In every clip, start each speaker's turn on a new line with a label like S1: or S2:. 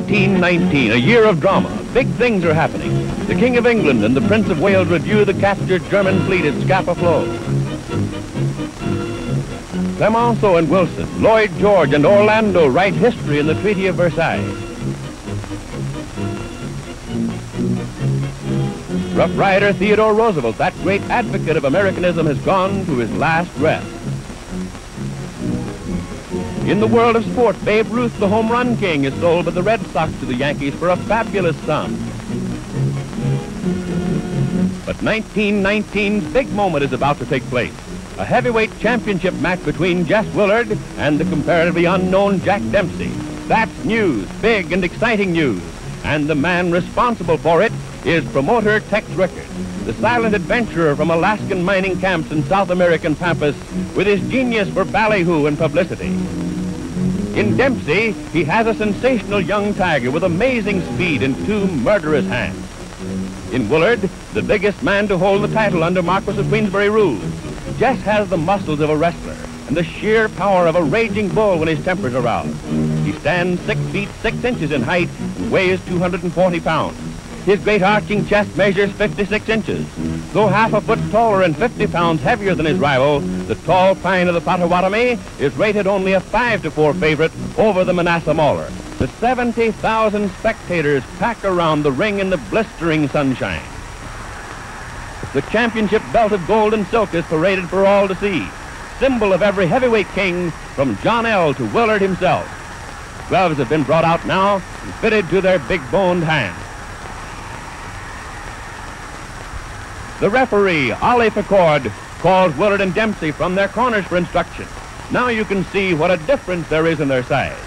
S1: 1919, a year of drama. Big things are happening. The King of England and the Prince of Wales review the captured German fleet at Scapa Flow. Clemenceau and Wilson, Lloyd George and Orlando write history in the Treaty of Versailles. Rough Rider Theodore Roosevelt, that great advocate of Americanism, has gone to his last rest. In the world of sport, Babe Ruth, the home run king, is sold by the Red Sox to the Yankees for a fabulous sum. But 1919's big moment is about to take place. A heavyweight championship match between Jess Willard and the comparatively unknown Jack Dempsey. That's news, big and exciting news. And the man responsible for it is promoter Tex Rickard, the silent adventurer from Alaskan mining camps and South American pampas with his genius for ballyhoo and publicity. In Dempsey, he has a sensational young tiger with amazing speed and two murderous hands. In Willard, the biggest man to hold the title under Marquis of Queensberry rules, Jess has the muscles of a wrestler and the sheer power of a raging bull when his temper's aroused. He stands 6 feet 6 inches in height and weighs 240 pounds. His great arching chest measures 56 inches. Though half a foot taller and 50 pounds heavier than his rival, the tall pine of the Potawatomi is rated only a 5-4 favorite over the Manassas Mauler. The 70,000 spectators pack around the ring in the blistering sunshine. The championship belt of gold and silk is paraded for all to see, symbol of every heavyweight king from John L. to Willard himself. Gloves have been brought out now and fitted to their big-boned hands. The referee, Ollie Ficord, calls Willard and Dempsey from their corners for instruction. Now you can see what a difference there is in their size.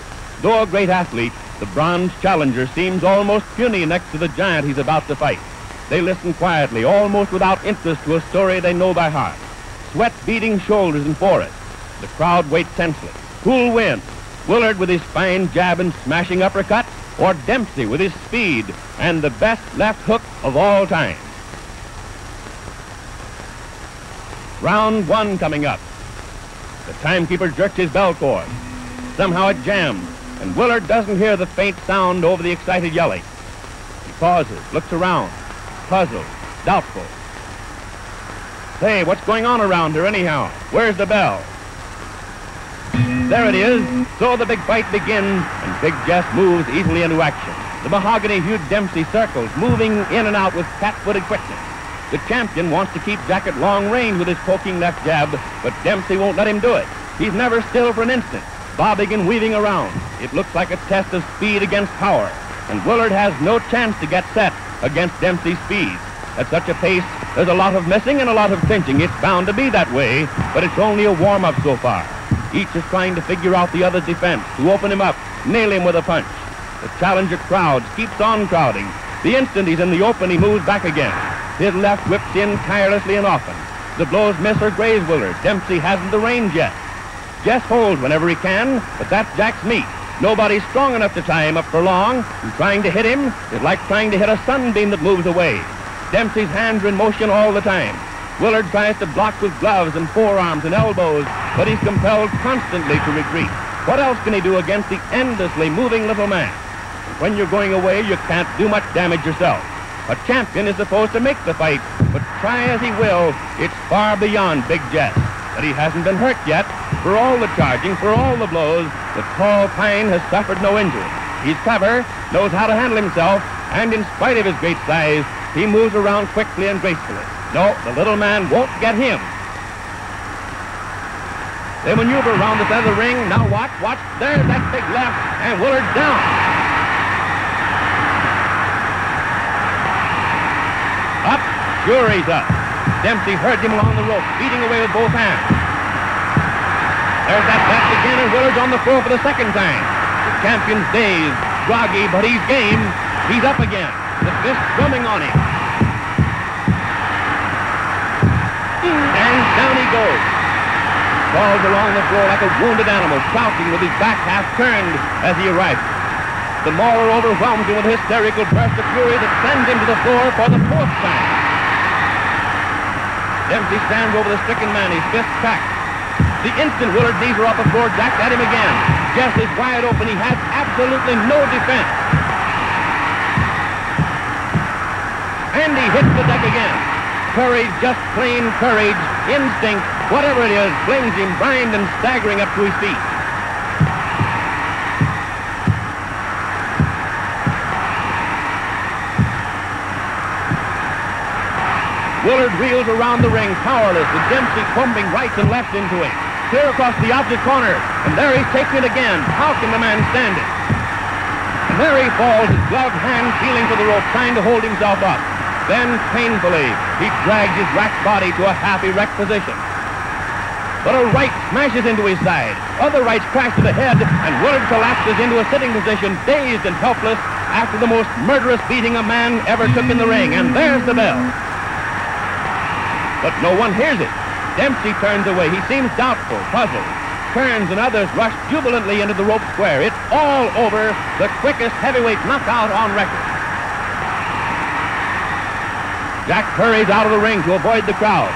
S1: Though a great athlete, the bronze challenger seems almost puny next to the giant he's about to fight. They listen quietly, almost without interest, to a story they know by heart. Sweat beading shoulders and foreheads. The crowd waits tensely. Who'll win? Willard with his fine jab and smashing uppercut, or Dempsey with his speed and the best left hook of all time? Round 1 coming up. The timekeeper jerks his bell cord. Somehow it jams, and Willard doesn't hear the faint sound over the excited yelling. He pauses, looks around, puzzled, doubtful. Say, what's going on around here anyhow? Where's the bell? There it is. So the big fight begins, and Big Jess moves easily into action. The mahogany-hued Dempsey circles, moving in and out with cat-footed quickness. The champion wants to keep Jack at long range with his poking left jab, but Dempsey won't let him do it. He's never still for an instant, bobbing and weaving around. It looks like a test of speed against power, and Willard has no chance to get set against Dempsey's speed. At such a pace, there's a lot of missing and a lot of clinching. It's bound to be that way, but it's only a warm-up so far. Each is trying to figure out the other's defense, to open him up, nail him with a punch. The challenger crowds keeps on crowding. The instant he's in the open, he moves back again. His left whips in tirelessly and often. The blows miss or graze Willard. Dempsey hasn't the range yet. Jess holds whenever he can, but that's Jack's meat. Nobody's strong enough to tie him up for long, and trying to hit him is like trying to hit a sunbeam that moves away. Dempsey's hands are in motion all the time. Willard tries to block with gloves and forearms and elbows, but he's compelled constantly to retreat. What else can he do against the endlessly moving little man? When you're going away, you can't do much damage yourself. A champion is supposed to make the fight, but try as he will, it's far beyond Big Jess. But he hasn't been hurt yet. For all the charging, for all the blows, the tall pine has suffered no injury. He's clever, knows how to handle himself, and in spite of his great size, he moves around quickly and gracefully. No, the little man won't get him. They maneuver around the center of the ring. Now watch. There's that big left, and Willard's down. Up, sure he's up. Dempsey heard him along the rope, beating away with both hands. There's that left again, and Willard's on the floor for the second time. The champion's dazed, groggy, but he's game. He's up again. The fist drumming on him. And down he goes. Falls along the floor like a wounded animal, crouching with his back half turned as he arrives. The mauler overwhelms him with a hysterical burst of fury that sends him to the floor for the 4th time. Dempsey stands over the stricken man, his fist cracked. The instant Willard's knees are off the floor, Jack at him again. Jess is wide open. He has absolutely no defense. and he hits the deck again. Courage, just plain courage, instinct, whatever it is, flings him blind and staggering up to his feet. Willard reels around the ring, powerless, with Dempsey pumping right and left into him. Clear across the opposite corner, and there he's taking it again. How can the man stand it? And there he falls, his gloved hand feeling for the rope, trying to hold himself up. Then, painfully, he drags his racked body to a half-erect position. But a right smashes into his side. Other rights crash to the head, and Willard collapses into a sitting position, dazed and helpless, after the most murderous beating a man ever took in the ring. And there's the bell. But no one hears it. Dempsey turns away. He seems doubtful, puzzled. Kearns and others rush jubilantly into the rope square. It's all over. The quickest heavyweight knockout on record. Jack hurries out of the ring to avoid the crowd.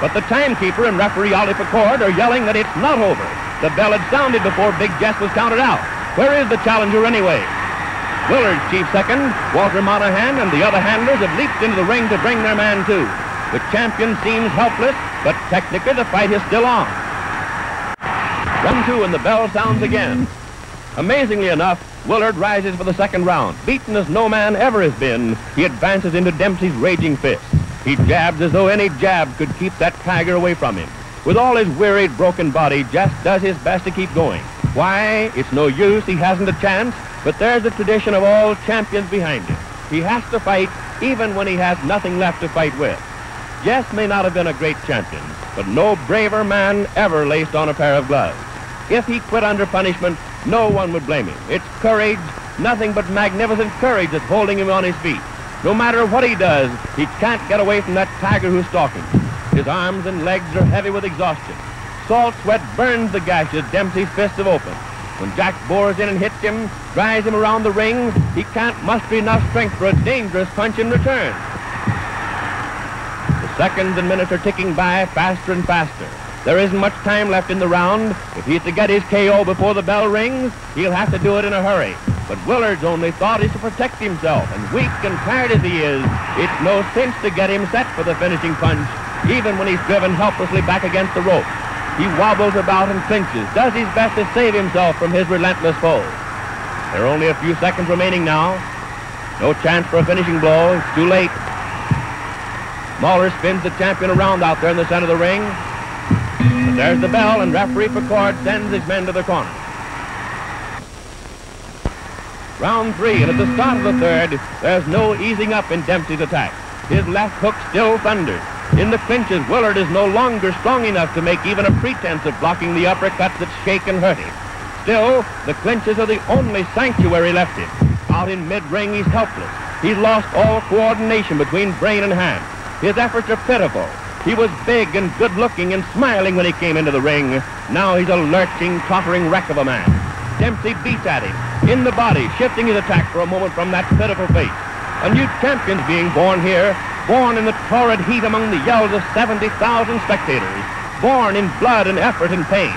S1: But the timekeeper and referee Ollie Picord are yelling that it's not over. The bell had sounded before Big Jess was counted out. Where is the challenger anyway? Willard's chief second, Walter Monahan, and the other handlers have leaped into the ring to bring their man too. The champion seems helpless, but technically the fight is still on. Round 2 and the bell sounds again. Amazingly enough, Willard rises for the second round. Beaten as no man ever has been, he advances into Dempsey's raging fist. He jabs as though any jab could keep that tiger away from him. With all his wearied, broken body, Jess does his best to keep going. Why? It's no use, he hasn't a chance, but there's the tradition of all champions behind him. He has to fight even when he has nothing left to fight with. Jess may not have been a great champion, but no braver man ever laced on a pair of gloves. If he quit under punishment, no one would blame him. It's courage, nothing but magnificent courage that's holding him on his feet. No matter what he does, he can't get away from that tiger who's stalking him. His arms and legs are heavy with exhaustion. Salt sweat burns the gashes Dempsey's fists have opened. When Jack bores in and hits him, drives him around the ring, he can't muster enough strength for a dangerous punch in return. Seconds and minutes are ticking by faster and faster. There isn't much time left in the round. If he's to get his KO before the bell rings, he'll have to do it in a hurry. But Willard's only thought is to protect himself, and weak and tired as he is, it's no cinch to get him set for the finishing punch, even when he's driven helplessly back against the rope. He wobbles about and clinches, does his best to save himself from his relentless foe. There are only a few seconds remaining now. No chance for a finishing blow. It's too late. Mahler spins the champion around out there in the center of the ring. And there's the bell, and referee Picord sends his men to the corner. Round 3, and at the start of the third, there's no easing up in Dempsey's attack. His left hook still thunders. In the clinches, Willard is no longer strong enough to make even a pretense of blocking the uppercuts that shake and hurt him. Still, the clinches are the only sanctuary left him. Out in mid-ring, he's helpless. He's lost all coordination between brain and hand. His efforts are pitiful. He was big and good-looking and smiling when he came into the ring. Now he's a lurching, tottering wreck of a man. Dempsey beats at him, in the body, shifting his attack for a moment from that pitiful face. A new champion's being born here, born in the torrid heat among the yells of 70,000 spectators, born in blood and effort and pain.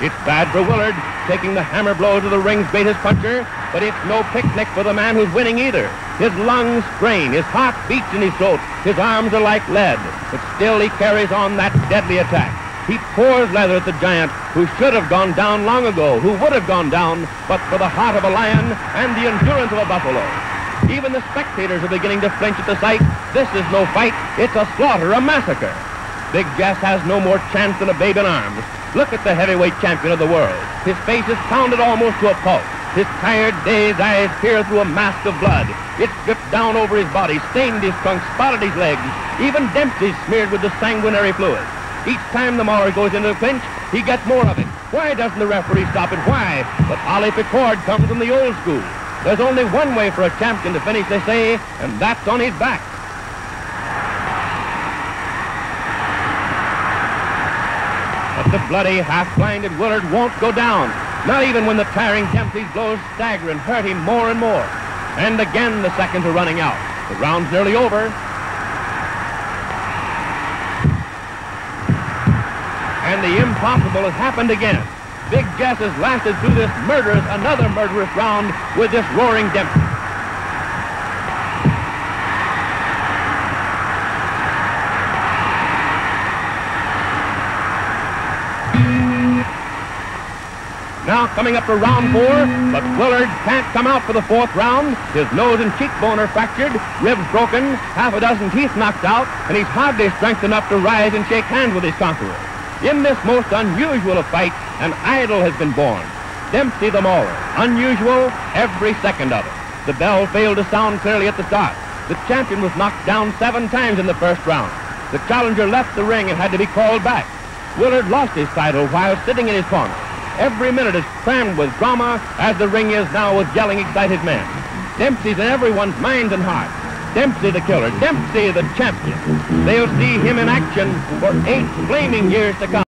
S1: It's bad for Willard, taking the hammer blows of the ring's greatest puncher, but it's no picnic for the man who's winning either. His lungs strain, his heart beats in his throat, his arms are like lead, but still he carries on that deadly attack. He pours leather at the giant who should have gone down long ago, who would have gone down, but for the heart of a lion and the endurance of a buffalo. Even the spectators are beginning to flinch at the sight. This is no fight, it's a slaughter, a massacre. Big Jess has no more chance than a babe in arms. Look at the heavyweight champion of the world. His face is pounded almost to a pulp. His tired, dazed eyes peer through a mask of blood. It's dripped down over his body, stained his trunk, spotted his legs. Even Dempsey's smeared with the sanguinary fluid. Each time the Mauler goes into the clinch, he gets more of it. Why doesn't the referee stop it? Why? But Ollie Picord comes from the old school. There's only one way for a champion to finish, they say, and that's on his back. But the bloody, half-blinded Willard won't go down. Not even when the tiring Dempsey's blows stagger and hurt him more and more. And again the seconds are running out. The round's nearly over. And the impossible has happened again. Big Jess has lasted through this another murderous round with this roaring Dempsey. now coming up to round 4, but Willard can't come out for the 4th round. His nose and cheekbone are fractured, ribs broken, half a dozen teeth knocked out, and he's hardly strength enough to rise and shake hands with his conqueror. In this most unusual of fights, an idol has been born. Dempsey the Mauler. Unusual, every second of it. The bell failed to sound clearly at the start. The champion was knocked down 7 times in the 1st round. The challenger left the ring and had to be called back. Willard lost his title while sitting in his corner. Every minute is crammed with drama, as the ring is now with yelling, excited men. Dempsey's in everyone's minds and hearts. Dempsey the killer, Dempsey the champion. They'll see him in action for 8 flaming years to come.